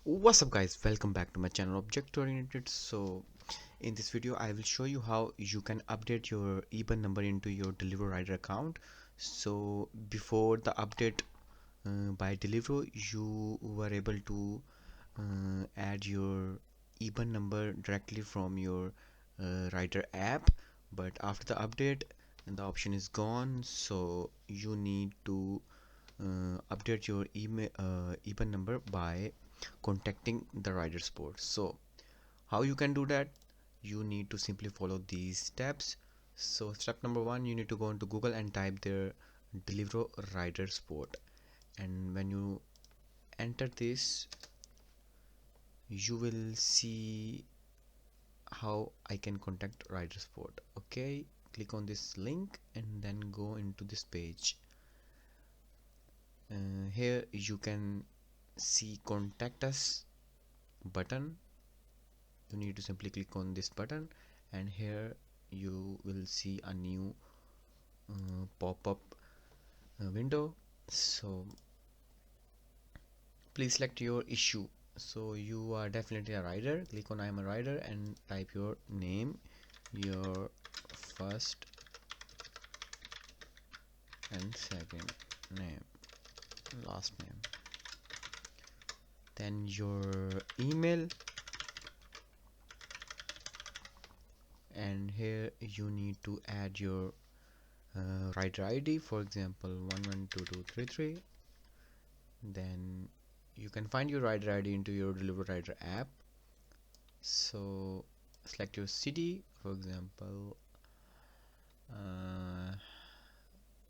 What's up guys, welcome back to my channel Object Oriented. So in this video I will show you how you can update your IBAN number into your Deliveroo rider account. So before the update by Deliveroo, you were able to add your IBAN number directly from your rider app, but after the update the option is gone, so you need to update your IBAN number by contacting the rider support. So how you can do that? You need to simply follow these steps. So step number one, you need to go into Google and type their Deliveroo rider support, and when you enter this you will see how I can contact rider support. Okay, click on this link and then go into this page. Here you can see contact us button. You need to simply click on this button, and here you will see a new pop-up window. So please select your issue. So you are definitely a rider. Click on I am a rider and type your name, your first and second name, last name, then your email, and here you need to add your rider ID, for example 112233. Then you can find your rider ID into your Deliveroo rider app. So select your city, for example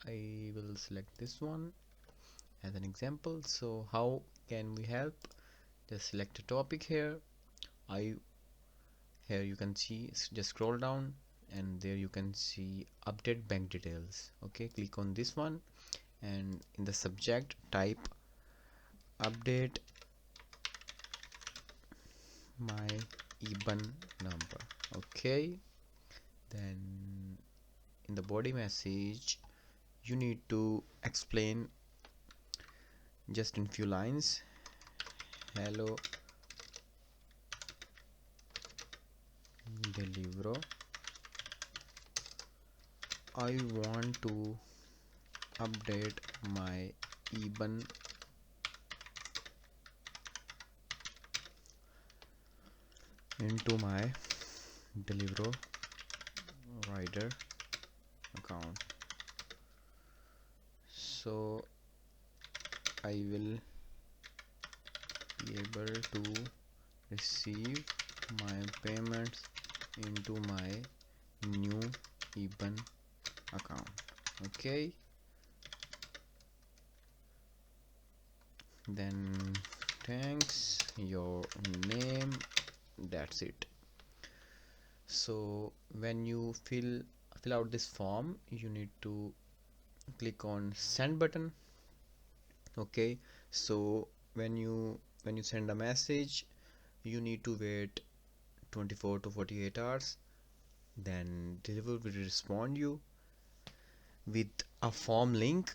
I will select this one as an example. So how can we help? Just select a topic here. Here you can see, just scroll down and there you can see update bank details. Okay, click on this one and in the subject type update my IBAN number. Okay, then in the body message you need to explain just in few lines. Hello Deliveroo, I want to update my IBAN into my Deliveroo rider account, so I will be able to receive my payments into my new IBAN account. Okay, then thanks, your name, that's it. So when you fill out this form, you need to click on send button. Okay, so when you send a message, you need to wait 24 to 48 hours. Then Deliveroo will respond you with a form link.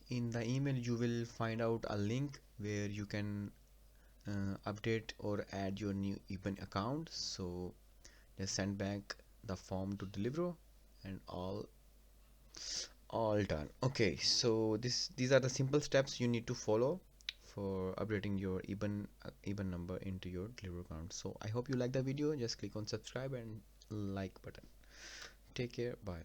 In the email you will find out a link where you can update or add your new IBAN account. So just send back the form to Deliveroo and all done. Okay, so these are the simple steps you need to follow for updating your IBAN number into your Deliveroo account. So I hope you like the video. Just click on subscribe and like button. Take care, bye.